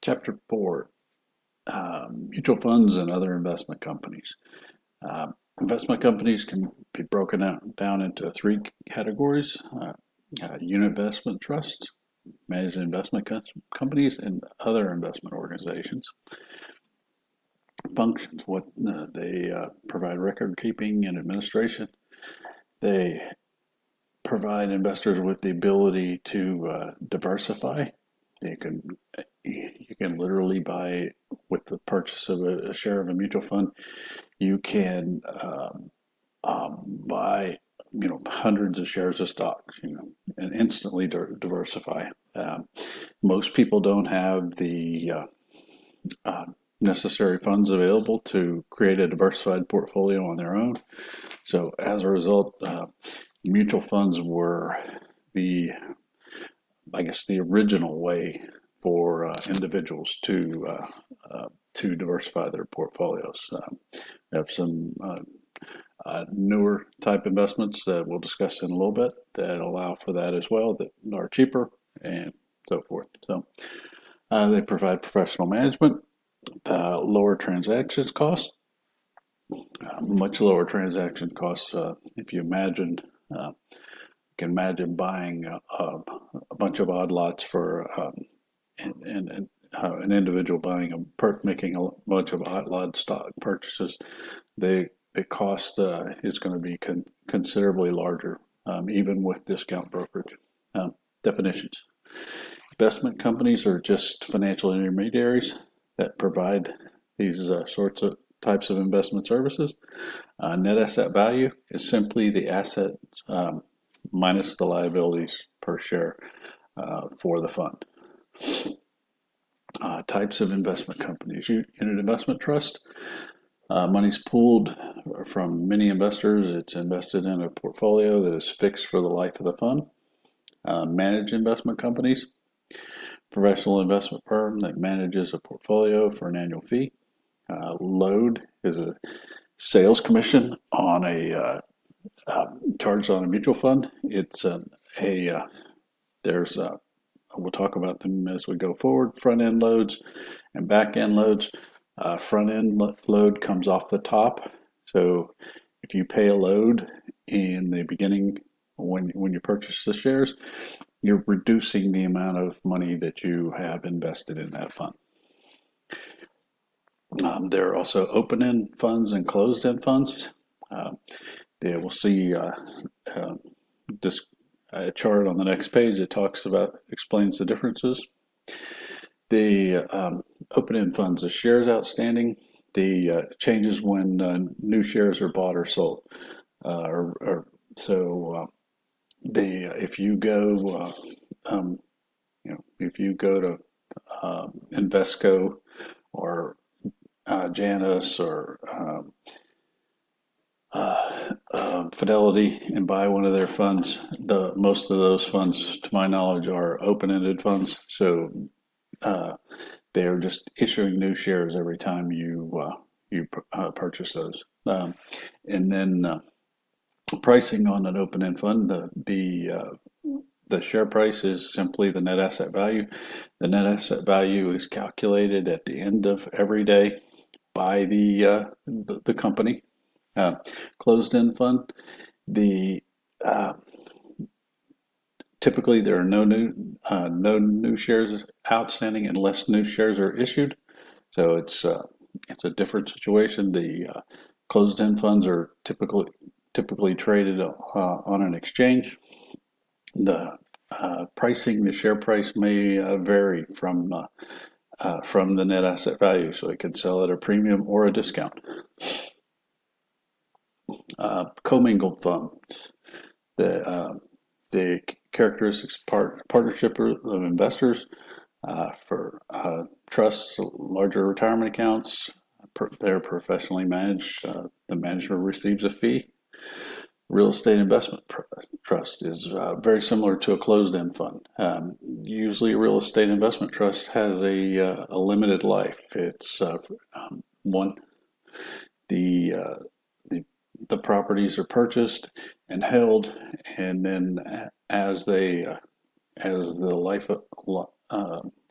Chapter 4, Mutual Funds and Other Investment Companies. Investment companies can be broken down into three categories: unit investment trusts, managed investment companies, and other investment organizations. Functions: what they provide record keeping and administration. They provide investors with the ability to diversify. You can literally buy, with the purchase of a share of a mutual fund, you can buy hundreds of shares of stocks, and instantly diversify. Most people don't have the necessary funds available to create a diversified portfolio on their own. So as a result, mutual funds were the original way for individuals to diversify their portfolios. We have some newer type investments that we'll discuss in a little bit that allow for that as well, that are cheaper and so forth. So they provide professional management, lower transaction costs, much lower transaction costs. If you can imagine buying a bunch of odd lots for an individual making a bunch of odd lot stock purchases. The cost is going to be considerably larger, even with discount brokerage. Definitions: investment companies are just financial intermediaries that provide these types of investment services. Net asset value is simply the asset minus the liabilities per share for the fund. Types of investment companies: unit investment trust. Money's pooled from many investors. It's invested in a portfolio that is fixed for the life of the fund. Managed investment companies: professional investment firm that manages a portfolio for an annual fee. Load is a sales commission on charged on a mutual fund. We'll talk about them as we go forward. Front end loads and back end loads. Front end load comes off the top. So if you pay a load in the beginning when you purchase the shares, you're reducing the amount of money that you have invested in that fund. There are also open-end funds and closed-end funds. We'll see a chart on the next page that explains the differences. The open-end funds, the shares outstanding, the changes when new shares are bought or sold. If you go to Invesco or Janus or Fidelity and buy one of their funds, most of those funds, to my knowledge, are open-ended funds. So they are just issuing new shares every time you purchase those. And then pricing on an open-end fund, the share price is simply the net asset value. The net asset value is calculated at the end of every day by the company. Closed-end fund, typically there are no new shares outstanding unless new shares are issued. So it's a different situation. The closed-end funds are typically traded on an exchange. The pricing, the share price may vary from the net asset value, so it can sell at a premium or a discount. Commingled funds. The characteristics: partnership of investors. For trusts, larger retirement accounts, they're professionally managed. The manager receives a fee. Real estate investment trust is very similar to a closed-end fund. Usually, a real estate investment trust has a limited life. It's the properties are purchased and held, and then as the life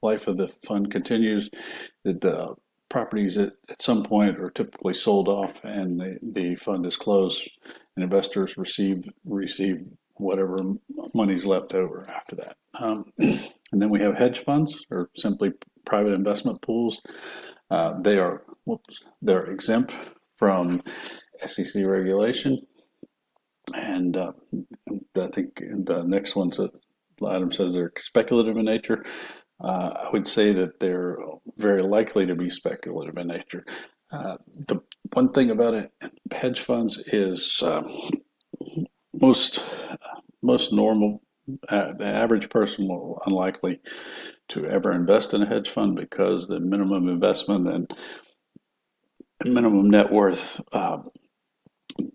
life of the fund continues, that the properties at some point are typically sold off and the fund is closed and investors receive whatever money's left over after that. And then we have hedge funds, or simply private investment pools. They're exempt from SEC regulation, and I think the next one's that Adam says they're speculative in nature. I would say that they're very likely to be speculative in nature. The one thing about it, hedge funds is most normal. The average person will unlikely to ever invest in a hedge fund because the minimum investment and minimum net worth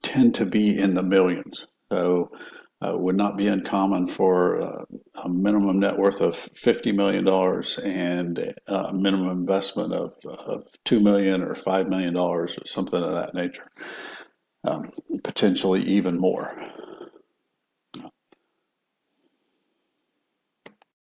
tend to be in the millions. So it would not be uncommon for a minimum net worth of $50 million and a minimum investment of $2 million or $5 million or something of that nature, potentially even more.